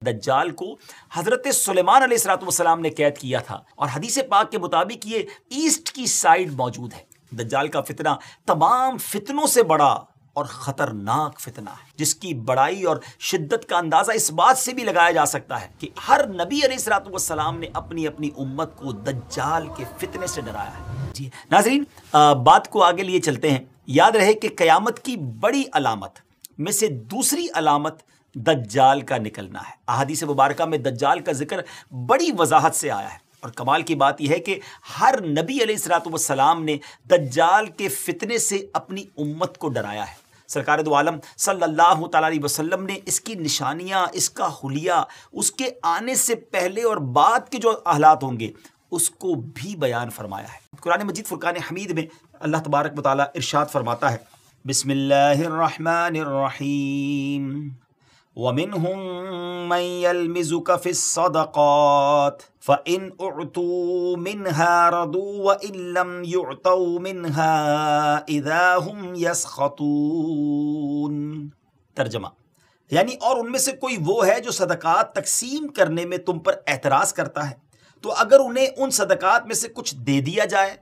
دجال کو حضرت سلیمان علیہ الصلوۃ والسلام نے قید کیا تھا، اور حدیث پاک کے مطابق یہ ایسٹ کی سائیڈ موجود ہے۔ دجال کا فتنہ تمام فتنوں سے بڑا اور خطرناک فتنہ ہے، جس کی بڑائی اور شدت کا اندازہ اس بات سے بھی لگایا جا سکتا ہے کہ ہر نبی علیہ الصلوۃ والسلام نے اپنی اپنی امت کو دجال کے فتنے سے ڈرایا ہے۔ جی ناظرین، بات کو آگے لیے چلتے ہیں۔ یاد رہے کہ قیامت کی بڑی علامت میں سے دوسری علامت دجال کا نکلنا ہے۔ احادیث مبارکہ میں دجال کا ذکر بڑی وضاحت سے آیا ہے، اور کمال کی بات یہ ہے کہ ہر نبی علیہ الصلوۃ والسلام نے دجال کے فتنے سے اپنی امت کو ڈرایا ہے۔ سرکار دو عالم صلی اللہ تعالیٰ علیہ وسلم نے اس کی نشانیاں، اس کا حلیہ، اس کے آنے سے پہلے اور بعد کے جو حالات ہوں گے اس کو بھی بیان فرمایا ہے۔ قرآن مجید فرقان حمید میں اللہ تبارک و تعالیٰ ارشاد فرماتا ہے، بسم اللہ الرحمن الرحیم، وَمِنْهُمْ مَنْ يَلْمِزُكَ فِي الصَّدَقَاتِ فَإِنْ أُعْطُوا مِنْهَا رَضُوا وَإِنْ لَمْ يُعْطَوْا مِنْهَا إِذَا هُمْ يَسْخَطُونَ۔ ترجمہ یعنی اور ان میں سے کوئی وہ ہے جو صدقات تقسیم کرنے میں تم پر اعتراض کرتا ہے، تو اگر انہیں ان صدقات میں سے کچھ دے دیا جائے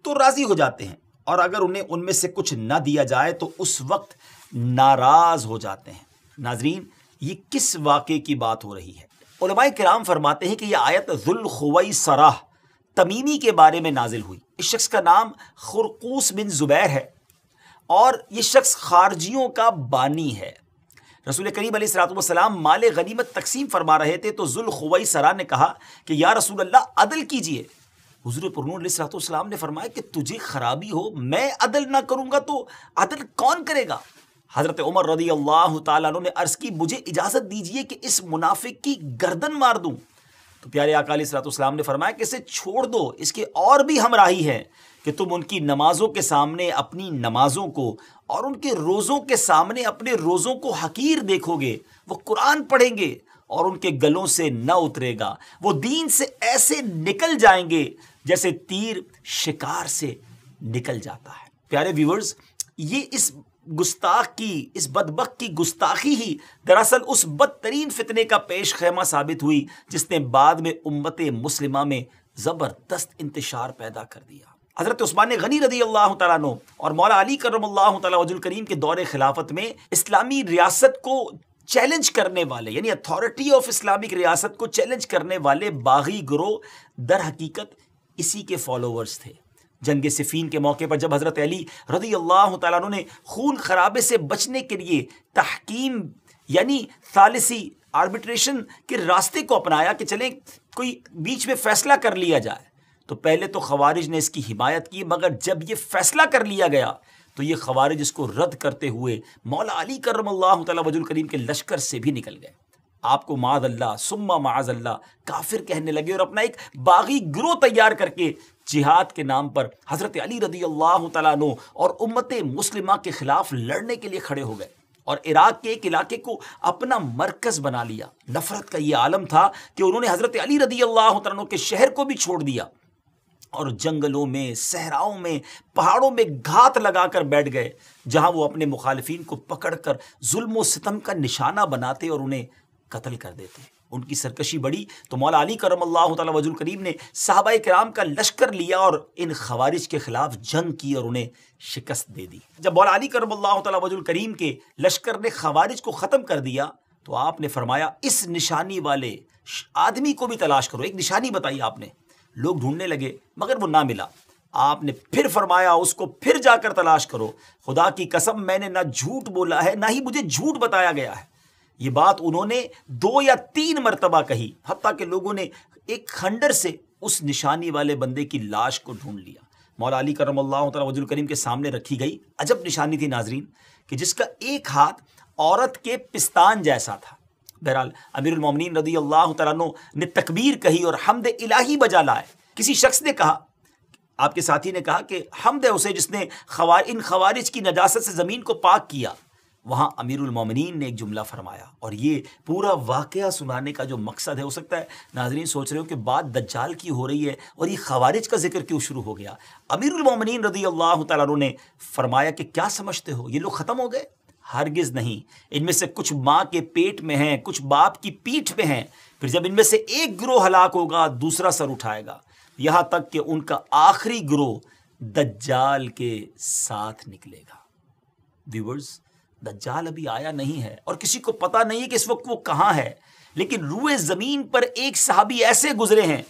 تو راضی ہو جاتے ہیں، اور اگر انہیں ان میں سے کچھ نہ دیا جائے تو اس وقت ناراض ہو جاتے ہیں۔ ناظرین، یہ کس واقعے کی بات ہو رہی ہے؟ علماء کرام فرماتے ہیں کہ یہ آیت ذوالخویصرہ تمیمی کے بارے میں نازل ہوئی۔ اس شخص کا نام خرقوس بن زبیر ہے، اور یہ شخص خارجیوں کا بانی ہے۔ رسول کریم علیہ الصلوۃ والسلام مال غنیمت تقسیم فرما رہے تھے تو ذوالخویصرہ نے کہا کہ یا رسول اللہ عدل کیجئے۔ حضور پرنور علیہ الصلوۃ والسلام نے فرمایا کہ تجھے خرابی ہو، میں عدل نہ کروں گا تو عدل کون کرے گا؟ حضرت عمر رضی اللہ تعالیٰ عنہ نے عرض کی، مجھے اجازت دیجئے کہ اس منافق کی گردن مار دوں۔ تو پیارے آقا علیہ الصلوۃ والسلام نے فرمایا کہ اسے چھوڑ دو، اس کے اور بھی ہمراہی ہے کہ تم ان کی نمازوں کے سامنے اپنی نمازوں کو اور ان کے روزوں کے سامنے اپنے روزوں کو حقیر دیکھو گے۔ وہ قرآن پڑھیں گے اور ان کے گلوں سے نہ اترے گا، وہ دین سے ایسے نکل جائیں گے جیسے تیر شکار سے نکل جاتا ہے۔ پیارے ویورز، یہ اس گستاخ کی، اس بدبخت کی گستاخی ہی دراصل اس بدترین فتنے کا پیش خیمہ ثابت ہوئی جس نے بعد میں امت مسلمہ میں زبردست انتشار پیدا کر دیا۔ حضرت عثمان غنی رضی اللہ تعالیٰ عنہ اور مولا علی کرم اللہ تعالیٰ وجہ الکریم کے دور خلافت میں اسلامی ریاست کو چیلنج کرنے والے، یعنی اتھارٹی آف اسلامک ریاست کو چیلنج کرنے والے باغی گروہ در حقیقت اسی کے فالوورز تھے۔ جنگ صفین کے موقع پر جب حضرت علی رضی اللہ تعالیٰ عنہ نے خون خرابے سے بچنے کے لیے تحکیم یعنی ثالثی آربیٹریشن کے راستے کو اپنایا کہ چلیں کوئی بیچ میں فیصلہ کر لیا جائے، تو پہلے تو خوارج نے اس کی حمایت کی، مگر جب یہ فیصلہ کر لیا گیا تو یہ خوارج اس کو رد کرتے ہوئے مولا علی کرم اللہ تعالیٰ وجہ الکریم کے لشکر سے بھی نکل گئے۔ آپ کو معاذ اللہ ثم معاذ اللہ کافر کہنے لگے اور اپنا ایک باغی گروہ تیار کر کے جہاد کے نام پر حضرت علی رضی اللہ تعالیٰ عنہ اور امت مسلمہ کے خلاف لڑنے کے لیے کھڑے ہو گئے، اور عراق کے ایک علاقے کو اپنا مرکز بنا لیا۔ نفرت کا یہ عالم تھا کہ انہوں نے حضرت علی رضی اللہ تعالیٰ عنہ کے شہر کو بھی چھوڑ دیا، اور جنگلوں میں، صحراؤں میں، پہاڑوں میں گھات لگا کر بیٹھ گئے، جہاں وہ اپنے مخالفین کو پکڑ کر ظلم و ستم کا نشانہ بناتے اور انہیں قتل کر دیتے۔ ان کی سرکشی بڑی تو مولا علی کرم اللہ تعالیٰ وجہ الکریم نے صحابہ کرام کا لشکر لیا اور ان خوارج کے خلاف جنگ کی اور انہیں شکست دے دی۔ جب مولا علی کرم اللہ تعالیٰ وجہ الکریم کے لشکر نے خوارج کو ختم کر دیا تو آپ نے فرمایا اس نشانی والے آدمی کو بھی تلاش کرو۔ ایک نشانی بتائی آپ نے، لوگ ڈھونڈنے لگے مگر وہ نہ ملا۔ آپ نے پھر فرمایا اس کو پھر جا کر تلاش کرو، خدا کی قسم میں نے نہ جھوٹ بولا ہے نہ ہی مجھے جھوٹ بتایا گیا ہے۔ یہ بات انہوں نے 2 یا 3 مرتبہ کہی، حتیٰ کہ لوگوں نے ایک کھنڈر سے اس نشانی والے بندے کی لاش کو ڈھونڈ لیا۔ مولا علی کرم اللہ تعالیٰ وجہ الکریم کے سامنے رکھی گئی عجب نشانی تھی ناظرین، کہ جس کا ایک ہاتھ عورت کے پستان جیسا تھا۔ بہرحال امیر المومنین رضی اللہ تعالیٰ عنہ نے تکبیر کہی اور حمد الہی بجا لائے۔ کسی شخص نے کہا، آپ کے ساتھی نے کہا کہ حمد ہے اسے جس نے ان خوارج کی نجاست سے زمین کو پاک کیا۔ وہاں امیر المومنین نے ایک جملہ فرمایا، اور یہ پورا واقعہ سنانے کا جو مقصد ہے، ہو سکتا ہے ناظرین سوچ رہے ہو کہ بات دجال کی ہو رہی ہے اور یہ خوارج کا ذکر کیوں شروع ہو گیا۔ امیر المومنین رضی اللہ تعالیٰ عنہ نے فرمایا کہ کیا سمجھتے ہو یہ لوگ ختم ہو گئے؟ ہرگز نہیں، ان میں سے کچھ ماں کے پیٹ میں ہیں، کچھ باپ کی پیٹھ پہ ہیں، پھر جب ان میں سے ایک گروہ ہلاک ہوگا دوسرا سر اٹھائے گا، یہاں تک کہ ان کا آخری گروہ دجال کے ساتھ نکلے گا۔ ویورز، دجال ابھی آیا نہیں ہے اور کسی کو پتا نہیں ہے کہ اس وقت وہ کہاں ہے، لیکن روئے زمین پر ایک صحابی ایسے گزرے ہیں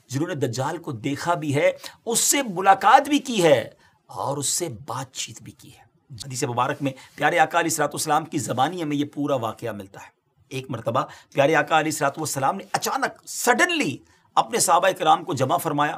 جنہوں نے دجال کو دیکھا بھی ہے، اس سے ملاقات بھی کی ہے اور اس سے بات چیت بھی کی ہے۔ حدیث مبارک میں پیارے آقا علیہ الصلوۃ والسلام کی زبانی میں یہ پورا واقعہ ملتا ہے۔ ایک مرتبہ پیارے آقا علیہ الصلوۃ والسلام نے اچانک سڈنلی اپنے صحابہ کرام کو جمع فرمایا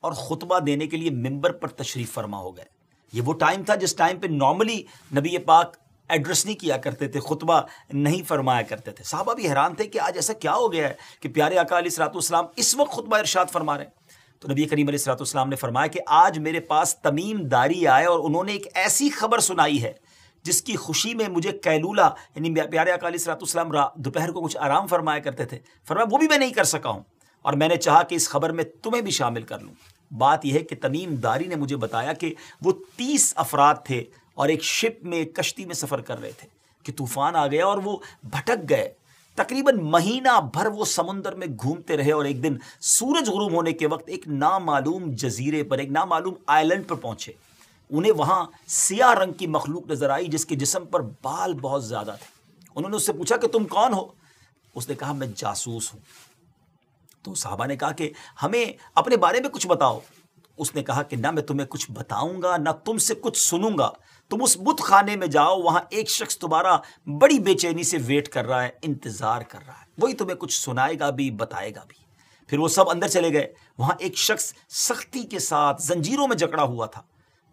اور خطبہ دینے کے لیے ممبر پر تشریف فرما ہو گئے۔ یہ وہ ٹائم تھا جس ٹائم پہ نارملی نبی پاک ایڈریس نہیں کیا کرتے تھے، خطبہ نہیں فرمایا کرتے تھے۔ صحابہ بھی حیران تھے کہ آج ایسا کیا ہو گیا ہے کہ پیارے آقا علیہ الصلوۃ والسلام اس وقت خطبہ ارشاد فرما رہے ہیں۔ تو نبی کریم علیہ الصلوۃ والسلام نے فرمایا کہ آج میرے پاس تمیم داری آئے اور انہوں نے ایک ایسی خبر سنائی ہے جس کی خوشی میں مجھے قیلولہ، یعنی پیارے آقا علیہ الصلوۃ والسلام دوپہر کو کچھ آرام فرمایا کرتے تھے، فرمایا وہ بھی میں نہیں کر سکا ہوں، اور میں نے چاہا کہ اس خبر میں تمہیں بھی شامل کر لوں۔ بات یہ ہے کہ تمیم داری نے مجھے بتایا کہ وہ 30 افراد تھے اور ایک شپ میں، ایک کشتی میں سفر کر رہے تھے کہ طوفان آ گیا اور وہ بھٹک گئے۔ تقریباً مہینہ بھر وہ سمندر میں گھومتے رہے اور ایک دن سورج غروب ہونے کے وقت ایک نامعلوم جزیرے پر، ایک نامعلوم آئلینڈ پر پہنچے۔ انہیں وہاں سیاہ رنگ کی مخلوق نظر آئی جس کے جسم پر بال بہت زیادہ تھے۔ انہوں نے اس سے پوچھا کہ تم کون ہو؟ اس نے کہا میں جاسوس ہوں۔ تو صحابہ نے کہا کہ ہمیں اپنے بارے میں کچھ بتاؤ۔ اس نے کہا کہ نہ میں تمہیں کچھ بتاؤں گا نہ تم سے کچھ سنوں گا، تم اس بت خانے میں جاؤ، وہاں ایک شخص تمہارا بڑی بے چینی سے ویٹ کر رہا ہے، انتظار کر رہا ہے، وہی تمہیں کچھ سنائے گا بھی، بتائے گا بھی۔ پھر وہ سب اندر چلے گئے۔ وہاں ایک شخص سختی کے ساتھ زنجیروں میں جکڑا ہوا تھا۔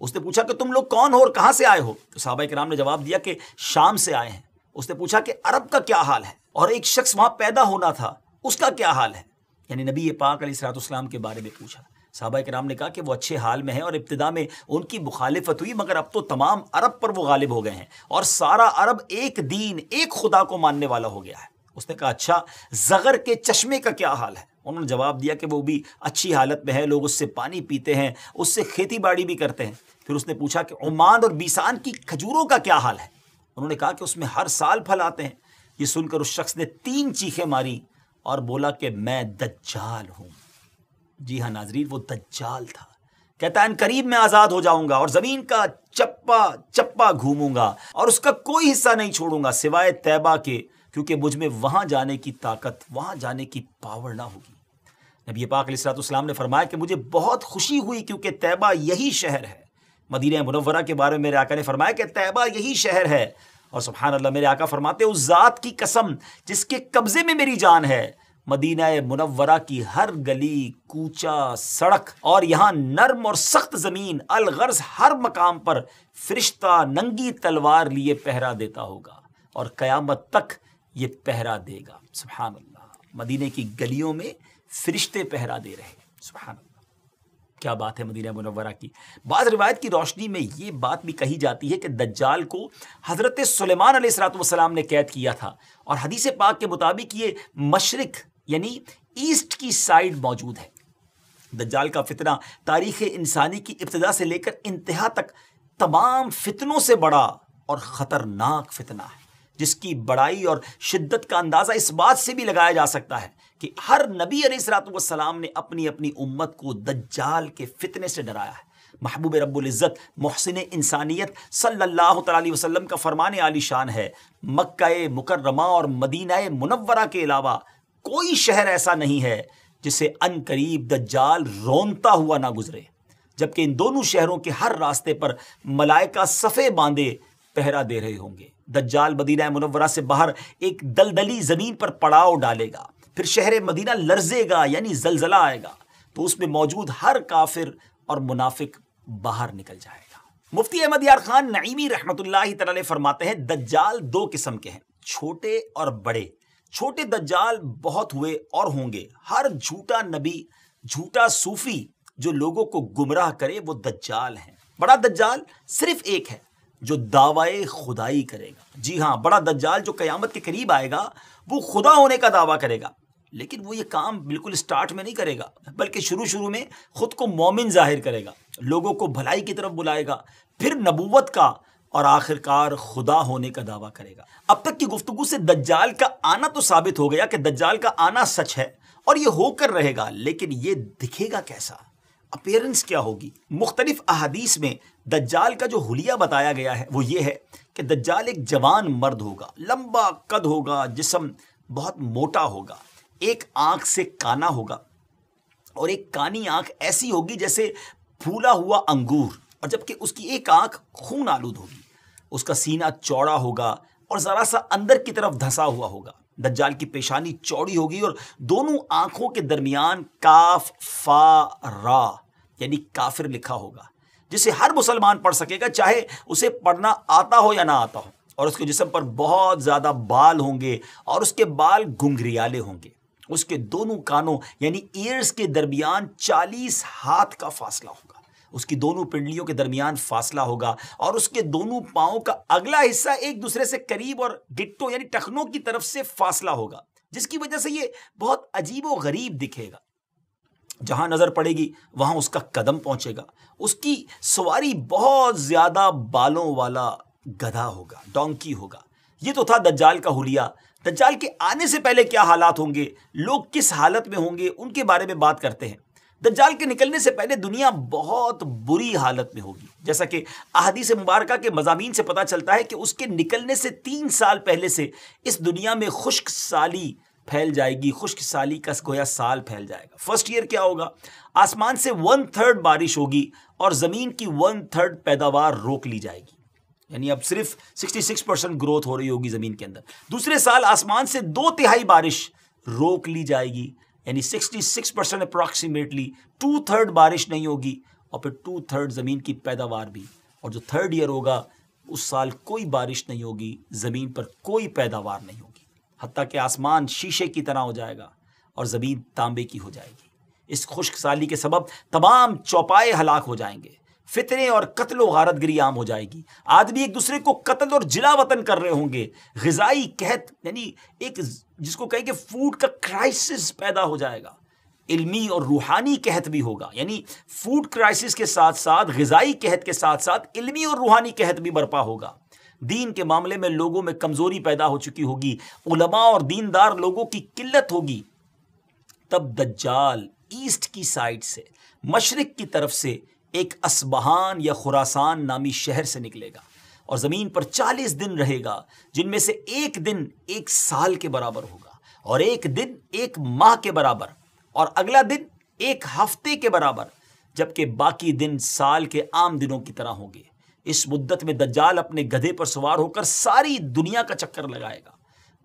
اس نے پوچھا کہ تم لوگ کون ہو اور کہاں سے آئے ہو؟ تو صحابہ کرام نے جواب دیا کہ شام سے آئے ہیں۔ اس نے پوچھا کہ عرب کا کیا حال ہے؟ اور ایک شخص وہاں پیدا ہونا تھا، اس کا کیا حال ہے؟ یعنی نبی پاک علیہ الصلوۃ والسلام کے بارے میں پوچھا۔ صحابہ کرام نے کہا کہ وہ اچھے حال میں ہیں، اور ابتدا میں ان کی مخالفت ہوئی مگر اب تو تمام عرب پر وہ غالب ہو گئے ہیں اور سارا عرب ایک دین، ایک خدا کو ماننے والا ہو گیا ہے۔ اس نے کہا اچھا، زغر کے چشمے کا کیا حال ہے؟ انہوں نے جواب دیا کہ وہ بھی اچھی حالت میں ہے، لوگ اس سے پانی پیتے ہیں، اس سے کھیتی باڑی بھی کرتے ہیں۔ پھر اس نے پوچھا کہ عمان اور بیسان کی کھجوروں کا کیا حال ہے؟ انہوں نے کہا کہ اس میں ہر سال پھل آتے ہیں۔ یہ سن کر اس شخص نے 3 چیخیں ماری اور بولا کہ میں دجال ہوں۔ جی ہاں ناظرین، وہ دجال تھا۔ کہتا ہے ان قریب میں آزاد ہو جاؤں گا اور زمین کا چپا چپا گھوموں گا اور اس کا کوئی حصہ نہیں چھوڑوں گا سوائے طیبہ کے، کیونکہ مجھ میں وہاں جانے کی طاقت، وہاں جانے کی پاور نہ ہوگی۔ نبی پاک علیہ الصلوۃ والسلام نے فرمایا کہ مجھے بہت خوشی ہوئی کیونکہ طیبہ یہی شہر ہے۔ مدینہ منورہ کے بارے میں میرے آقا نے فرمایا کہ طیبہ یہی شہر ہے، اور سبحان اللہ میرے آقا فرماتے اس ذات کی قسم جس کے قبضے میں میری جان ہے، مدینہ منورہ کی ہر گلی، کوچہ، سڑک اور یہاں نرم اور سخت زمین، الغرض ہر مقام پر فرشتہ ننگی تلوار لیے پہرا دیتا ہوگا اور قیامت تک یہ پہرا دے گا۔ سبحان اللہ، مدینہ کی گلیوں میں فرشتے پہرا دے رہے، سبحان اللہ، کیا بات ہے مدینہ منورہ کی۔ بعض روایت کی روشنی میں یہ بات بھی کہی جاتی ہے کہ دجال کو حضرت سلیمان علیہ الصلوۃ والسلام نے قید کیا تھا، اور حدیث پاک کے مطابق یہ مشرق یعنی ایسٹ کی سائیڈ موجود ہے۔ دجال کا فتنہ تاریخ انسانی کی ابتدا سے لے کر انتہا تک تمام فتنوں سے بڑا اور خطرناک فتنہ ہے، جس کی بڑائی اور شدت کا اندازہ اس بات سے بھی لگایا جا سکتا ہے کہ ہر نبی علیہ الصلوۃ والسلام نے اپنی اپنی امت کو دجال کے فتنے سے ڈرایا ہے۔ محبوب رب العزت محسن انسانیت صلی اللہ تعالی علیہ وسلم کا فرمان عالی شان ہے، مکہ مکرمہ اور مدینہ منورہ کے علاوہ کوئی شہر ایسا نہیں ہے جسے ان قریب دجال رونتا ہوا نہ گزرے، جبکہ ان دونوں شہروں کے ہر راستے پر ملائکہ صفے باندھے پہرا دے رہے ہوں گے۔ دجال مدینہ منورہ سے باہر ایک دلدلی زمین پر پڑاؤ ڈالے گا، پھر شہر مدینہ لرزے گا یعنی زلزلہ آئے گا، تو اس میں موجود ہر کافر اور منافق باہر نکل جائے گا۔ مفتی احمد یار خان نعیمی رحمۃ اللہ تعالی فرماتے ہیں دجال 2 قسم کے ہیں، چھوٹے اور بڑے۔ چھوٹے دجال بہت ہوئے اور ہوں گے، ہر جھوٹا نبی، جھوٹا صوفی جو لوگوں کو گمراہ کرے وہ دجال ہیں۔ بڑا دجال صرف ایک ہے جو دعوی خدائی کرے گا۔ جی ہاں، بڑا دجال جو قیامت کے قریب آئے گا وہ خدا ہونے کا دعویٰ کرے گا، لیکن وہ یہ کام بالکل سٹارٹ میں نہیں کرے گا، بلکہ شروع میں خود کو مومن ظاہر کرے گا، لوگوں کو بھلائی کی طرف بلائے گا، پھر نبوت کا اور آخر کار خدا ہونے کا دعویٰ کرے گا۔ اب تک کی گفتگو سے دجال کا آنا تو ثابت ہو گیا کہ دجال کا آنا سچ ہے اور یہ ہو کر رہے گا، لیکن یہ دکھے گا کیسا؟ اپیرنس کیا ہوگی؟ مختلف احادیث میں دجال کا جو حلیہ بتایا گیا ہے وہ یہ ہے کہ دجال ایک جوان مرد ہوگا، لمبا قد ہوگا، جسم بہت موٹا ہوگا، ایک آنکھ سے کانا ہوگا اور ایک کانی آنکھ ایسی ہوگی جیسے پھولا ہوا انگور، اور جبکہ اس کی ایک آنکھ خون آلود ہوگی۔ اس کا سینہ چوڑا ہوگا اور ذرا سا اندر کی طرف دھسا ہوا ہوگا۔ دجال کی پیشانی چوڑی ہوگی اور دونوں آنکھوں کے درمیان کاف فا را یعنی کافر لکھا ہوگا، جسے ہر مسلمان پڑھ سکے گا، چاہے اسے پڑھنا آتا ہو یا نہ آتا ہو۔ اور اس کے جسم پر بہت زیادہ بال ہوں گے اور اس کے بال گھنگریالے ہوں گے۔ اس کے دونوں کانوں یعنی ایئرز کے درمیان 40 ہاتھ کا فاصلہ ہوگا۔ اس کی دونوں پنڈلیوں کے درمیان فاصلہ ہوگا اور اس کے دونوں پاؤں کا اگلا حصہ ایک دوسرے سے قریب اور گٹوں یعنی ٹخنوں کی طرف سے فاصلہ ہوگا، جس کی وجہ سے یہ بہت عجیب و غریب دکھے گا۔ جہاں نظر پڑے گی وہاں اس کا قدم پہنچے گا۔ اس کی سواری بہت زیادہ بالوں والا گدھا ہوگا، ڈونکی ہوگا۔ یہ تو تھا دجال کا حلیہ۔ دجال کے آنے سے پہلے کیا حالات ہوں گے، لوگ کس حالت میں ہوں گے، ان کے بارے میں بات کرتے ہیں۔ دجال کے نکلنے سے پہلے دنیا بہت بری حالت میں ہوگی، جیسا کہ احادیث مبارکہ کے مضامین سے پتہ چلتا ہے کہ اس کے نکلنے سے 3 سال پہلے سے اس دنیا میں خشک سالی پھیل جائے گی، خشک سالی کا گویا سال پھیل جائے گا۔ فرسٹ ایئر کیا ہوگا؟ آسمان سے 1/3 بارش ہوگی اور زمین کی 1/3 پیداوار روک لی جائے گی، یعنی اب صرف 66% گروتھ ہو رہی ہوگی زمین کے اندر۔ دوسرے سال آسمان سے 2/3 بارش روک لی جائے گی، یعنی 66% اپروکسیمیٹلی 2/3 بارش نہیں ہوگی، اور پھر 2/3 زمین کی پیداوار بھی۔ اور جو 3rd ایئر ہوگا اس سال کوئی بارش نہیں ہوگی، زمین پر کوئی پیداوار نہیں ہوگی، حتیٰ کہ آسمان شیشے کی طرح ہو جائے گا اور زمین تانبے کی ہو جائے گی۔ اس خشک سالی کے سبب تمام چوپائے ہلاک ہو جائیں گے، فتنے اور قتل و غارت گری عام ہو جائے گی، آدمی ایک دوسرے کو قتل اور جلا وطن کر رہے ہوں گے، غذائی قحط یعنی ایک جس کو کہیں کہ فوڈ کا کرائسس پیدا ہو جائے گا، علمی اور روحانی قحط بھی ہوگا، یعنی فوڈ کرائسس کے ساتھ ساتھ غذائی قحط کے ساتھ ساتھ علمی اور روحانی قحط بھی برپا ہوگا۔ دین کے معاملے میں لوگوں میں کمزوری پیدا ہو چکی ہوگی، علماء اور دیندار لوگوں کی قلت ہوگی۔ تب دجال ایسٹ کی سائڈ سے، مشرق کی طرف سے ایک اصبہان یا خراسان نامی شہر سے نکلے گا اور زمین پر 40 دن رہے گا، جن میں سے ایک دن 1 سال کے برابر ہوگا، اور ایک دن 1 ماہ کے برابر، اور اگلا دن 1 ہفتے کے برابر، جبکہ باقی دن سال کے عام دنوں کی طرح ہوں گے۔ اس مدت میں دجال اپنے گدھے پر سوار ہو کر ساری دنیا کا چکر لگائے گا۔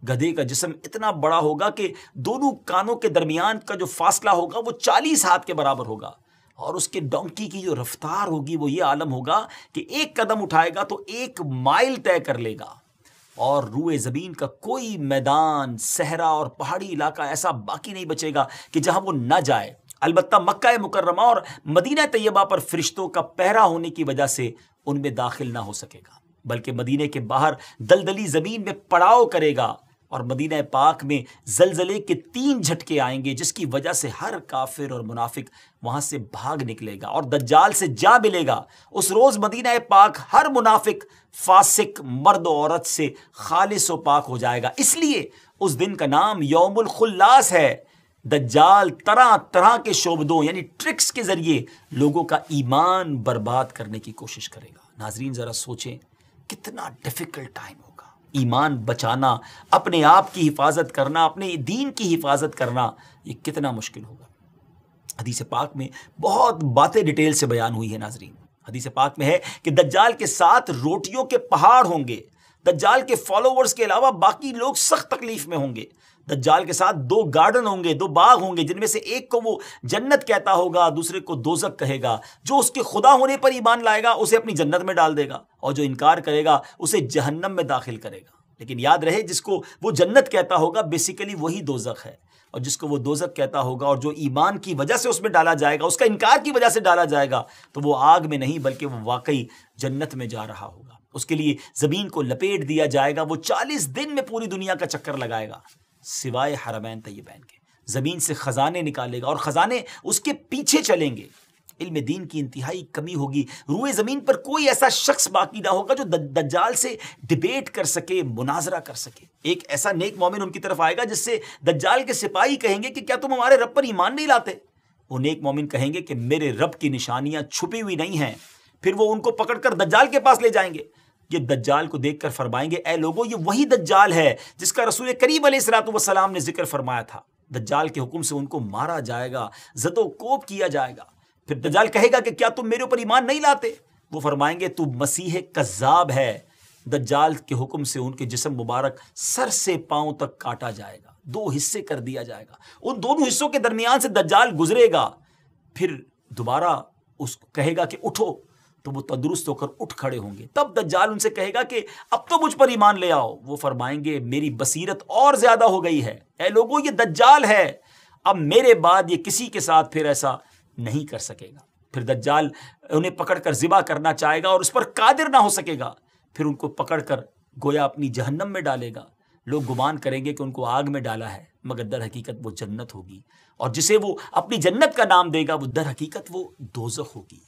گدھے کا جسم اتنا بڑا ہوگا کہ دونوں کانوں کے درمیان کا جو فاصلہ ہوگا وہ 40 ہاتھ کے برابر ہوگا، اور اس کے ڈونکی کی جو رفتار ہوگی وہ یہ عالم ہوگا کہ 1 قدم اٹھائے گا تو 1 مائل طے کر لے گا، اور روئے زمین کا کوئی میدان، صحرا اور پہاڑی علاقہ ایسا باقی نہیں بچے گا کہ جہاں وہ نہ جائے۔ البتہ مکہ مکرمہ اور مدینہ طیبہ پر فرشتوں کا پہرا ہونے کی وجہ سے ان میں داخل نہ ہو سکے گا، بلکہ مدینہ کے باہر دلدلی زمین میں پڑاؤ کرے گا، اور مدینہ پاک میں زلزلے کے 3 جھٹکے آئیں گے، جس کی وجہ سے ہر کافر اور منافق وہاں سے بھاگ نکلے گا اور دجال سے جا ملے گا۔ اس روز مدینہ پاک ہر منافق، فاسق، مرد و عورت سے خالص و پاک ہو جائے گا۔ اس لیے اس دن کا نام یوم الخلاص ہے۔ دجال طرح طرح کے شعبدوں یعنی ٹرکس کے ذریعے لوگوں کا ایمان برباد کرنے کی کوشش کرے گا۔ ناظرین ذرا سوچیں کتنا ڈیفیکلٹ ٹائم ہوگا۔ ایمان بچانا، اپنے آپ کی حفاظت کرنا، اپنے دین کی حفاظت کرنا، یہ کتنا مشکل ہوگا۔ حدیث پاک میں بہت باتیں ڈیٹیل سے بیان ہوئی ہے ناظرین۔ حدیث پاک میں ہے کہ دجال کے ساتھ روٹیوں کے پہاڑ ہوں گے۔ دجال کے فالوورز کے علاوہ باقی لوگ سخت تکلیف میں ہوں گے۔ دجال کے ساتھ 2 گارڈن ہوں گے، 2 باغ ہوں گے، جن میں سے ایک کو وہ جنت کہتا ہوگا، دوسرے کو دوزخ کہے گا۔ جو اس کے خدا ہونے پر ایمان لائے گا اسے اپنی جنت میں ڈال دے گا، اور جو انکار کرے گا اسے جہنم میں داخل کرے گا۔ لیکن یاد رہے، جس کو وہ جنت کہتا ہوگا بیسیکلی وہی دوزخ ہے، اور جس کو وہ دوزخ کہتا ہوگا اور جو ایمان کی وجہ سے اس میں ڈالا جائے گا، اس کا انکار کی وجہ سے ڈالا جائے گا، تو وہ آگ میں نہیں بلکہ وہ واقعی جنت میں جا رہا ہوگا۔ اس کے لیے زمین کو لپیٹ دیا جائے گا، وہ 40 دن میں پوری دنیا کا چکر لگائے گا سوائے حرمین طیبین کے۔ زمین سے خزانے نکالے گا اور خزانے اس کے پیچھے چلیں گے۔ علم دین کی انتہائی کمی ہوگی. روئے زمین پر کوئی ایسا شخص باقی نہ ہوگا جو دجال سے ڈیبیٹ کر سکے, مناظرہ کر سکے. ایک ایسا نیک مومن ان کی طرف آئے گا جس سے دجال کے سپاہی کہیں گے کہ کیا تم ہمارے رب پر ایمان نہیں لاتے؟ وہ نیک مومن کہیں گے کہ میرے رب کی نشانیاں چھپی ہوئی نہیں ہیں. پھر وہ ان کو پکڑ کر دجال کے پاس لے جائیں گے. یہ دجال کو دیکھ کر فرمائیں گے اے لوگوں یہ وہی دجال ہے جس کا رسول کریم علیہ الصلوۃ والسلام نے ذکر فرمایا تھا. دجال کے حکم سے ان کو مارا جائے گا, زد و کوب کیا جائے گا. پھر دجال کہے گا کہ کیا تم میرے اوپر ایمان نہیں لاتے؟ وہ فرمائیں گے تو مسیح کذاب ہے. دجال کے حکم سے ان کے جسم مبارک سر سے پاؤں تک کاٹا جائے گا, 2 حصے کر دیا جائے گا. ان دونوں حصوں کے درمیان سے دجال گزرے گا. پھر دوبارہ اس کو کہے گا کہ اٹھو, تو وہ تندرست ہو کر اٹھ کھڑے ہوں گے. تب دجال ان سے کہے گا کہ اب تو مجھ پر ایمان لے آؤ. وہ فرمائیں گے میری بصیرت اور زیادہ ہو گئی ہے, اے لوگوں یہ دجال ہے, اب میرے بعد یہ کسی کے ساتھ پھر ایسا نہیں کر سکے گا. پھر دجال انہیں پکڑ کر ذبح کرنا چاہے گا اور اس پر قادر نہ ہو سکے گا. پھر ان کو پکڑ کر گویا اپنی جہنم میں ڈالے گا. لوگ گمان کریں گے کہ ان کو آگ میں ڈالا ہے, مگر در حقیقت وہ جنت ہوگی, اور جسے وہ اپنی جنت کا نام دے گا وہ در حقیقت وہ دوزخ ہوگی.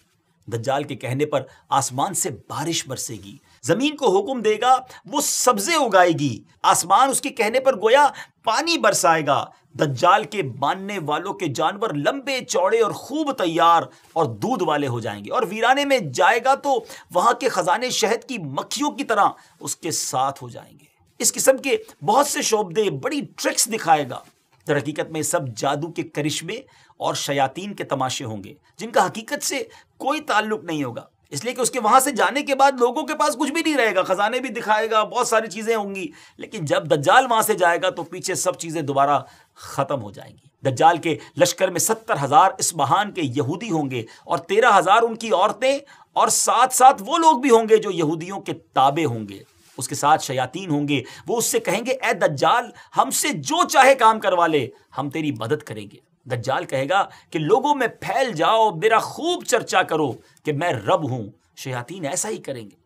دجال کے کہنے پر آسمان سے بارش برسے گی, زمین کو حکم دے گا وہ سبزے اگائے گی, آسمان اس کے کہنے پر گویا پانی برسائے گا. دجال کے ماننے والوں کے جانور لمبے چوڑے اور خوب تیار اور دودھ والے ہو جائیں گے, اور ویرانے میں جائے گا تو وہاں کے خزانے شہد کی مکھیوں کی طرح اس کے ساتھ ہو جائیں گے. اس قسم کے بہت سے شعبدے, بڑی ٹرکس دکھائے گا. در حقیقت میں سب جادو کے کرشمے اور شیاطین کے تماشے ہوں گے جن کا حقیقت سے کوئی تعلق نہیں ہوگا, اس لیے کہ اس کے وہاں سے جانے کے بعد لوگوں کے پاس کچھ بھی نہیں رہے گا. خزانے بھی دکھائے گا, بہت ساری چیزیں ہوں گی, لیکن جب دجال وہاں سے جائے گا تو پیچھے سب چیزیں دوبارہ ختم ہو جائیں گی. دجال کے لشکر میں 70,000 اصبہان کے یہودی ہوں گے, اور 13,000 ان کی عورتیں, اور ساتھ ساتھ وہ لوگ بھی ہوں گے جو یہودیوں کے تابع ہوں گے. اس کے ساتھ شیاطین ہوں گے, وہ اس سے کہیں گے اے دجال ہم سے جو چاہے کام کروا لے, ہم تیری مدد کریں گے. دجال کہے گا کہ لوگوں میں پھیل جاؤ, میرا خوب چرچا کرو کہ میں رب ہوں. شیاطین ایسا ہی کریں گے.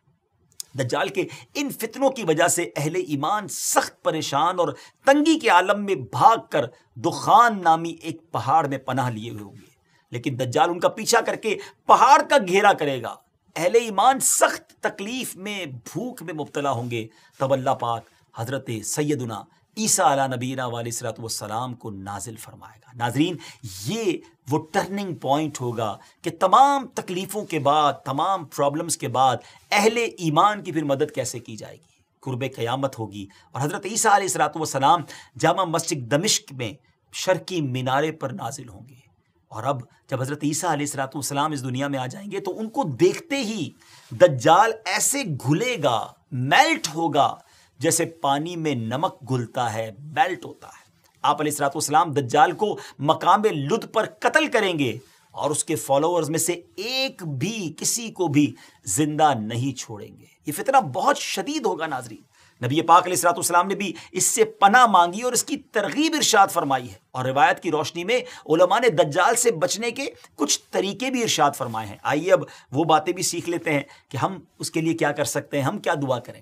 دجال کے ان فتنوں کی وجہ سے اہل ایمان سخت پریشان اور تنگی کے عالم میں بھاگ کر دخان نامی ایک پہاڑ میں پناہ لیے ہوئے ہوں گے, لیکن دجال ان کا پیچھا کر کے پہاڑ کا گھیرا کرے گا. اہل ایمان سخت تکلیف میں, بھوک میں مبتلا ہوں گے. تب اللہ پاک حضرت سیدنا عیسیٰ علیہ نبینا علیہ الصلوۃ والسلام کو نازل فرمائے گا. ناظرین, یہ وہ ٹرننگ پوائنٹ ہوگا کہ تمام تکلیفوں کے بعد, تمام پرابلمز کے بعد اہل ایمان کی پھر مدد کیسے کی جائے گی. قرب قیامت ہوگی اور حضرت عیسیٰ علیہ الصلوۃ والسلام جامع مسجد دمشق میں شرقی مینارے پر نازل ہوں گے. اور اب جب حضرت عیسیٰ علیہ الصلوۃ والسلام اس دنیا میں آ جائیں گے تو ان کو دیکھتے ہی دجال ایسے گھلے گا, میلٹ ہوگا, جیسے پانی میں نمک گھلتا ہے, میلٹ ہوتا ہے. آپ علیہ الصلوۃ والسلام دجال کو مقام لد پر قتل کریں گے, اور اس کے فالوورز میں سے ایک بھی, کسی کو بھی زندہ نہیں چھوڑیں گے. یہ فتنہ بہت شدید ہوگا. ناظرین, نبی پاک علیہ الصلوۃ والسلام نے بھی اس سے پناہ مانگی اور اس کی ترغیب ارشاد فرمائی ہے, اور روایت کی روشنی میں علماء نے دجال سے بچنے کے کچھ طریقے بھی ارشاد فرمائے ہیں. آئیے اب وہ باتیں بھی سیکھ لیتے ہیں کہ ہم اس کے لیے کیا کر سکتے ہیں, ہم کیا دعا کریں.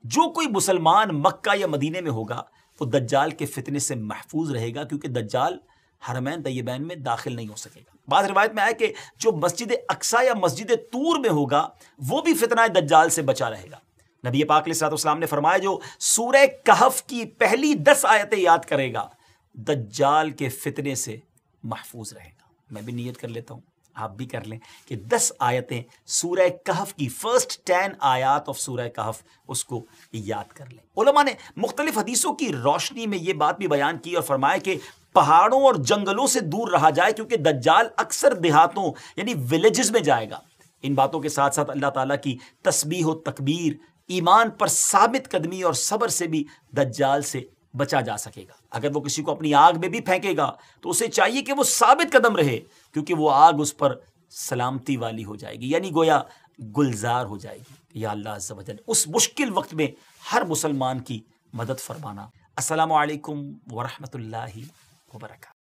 جو کوئی مسلمان مکہ یا مدینے میں ہوگا وہ دجال کے فتنے سے محفوظ رہے گا, کیونکہ دجال حرمین طیبین میں داخل نہیں ہو سکے گا. بعض روایت میں آیا کہ جو مسجد اقصی یا مسجد طور میں ہوگا وہ بھی فتنہ دجال سے بچا رہے گا. نبی پاک علیہ الصلوۃ والسلام نے فرمایا جو سورہ کہف کی پہلی 10 آیتیں یاد کرے گا دجال کے فتنے سے محفوظ رہے گا. میں بھی نیت کر لیتا ہوں, آپ بھی کر لیں کہ 10 آیتیں سورہ کہف کی, فرسٹ 10 آیات آف سورہ کہف, اس کو یاد کر لیں. علماء نے مختلف حدیثوں کی روشنی میں یہ بات بھی بیان کی اور فرمایا کہ پہاڑوں اور جنگلوں سے دور رہا جائے, کیونکہ دجال اکثر دیہاتوں یعنی ولیجز میں جائے گا. ان باتوں کے ساتھ ساتھ اللہ تعالیٰ کی تسبیح و تکبیر, ایمان پر ثابت قدمی اور صبر سے بھی دجال سے بچا جا سکے گا. اگر وہ کسی کو اپنی آگ میں بھی پھینکے گا تو اسے چاہیے کہ وہ ثابت قدم رہے, کیونکہ وہ آگ اس پر سلامتی والی ہو جائے گی, یعنی گویا گلزار ہو جائے گی. یا اللہ عز و جل اس مشکل وقت میں ہر مسلمان کی مدد فرمانا. السلام علیکم ورحمۃ اللہ وبرکاتہ.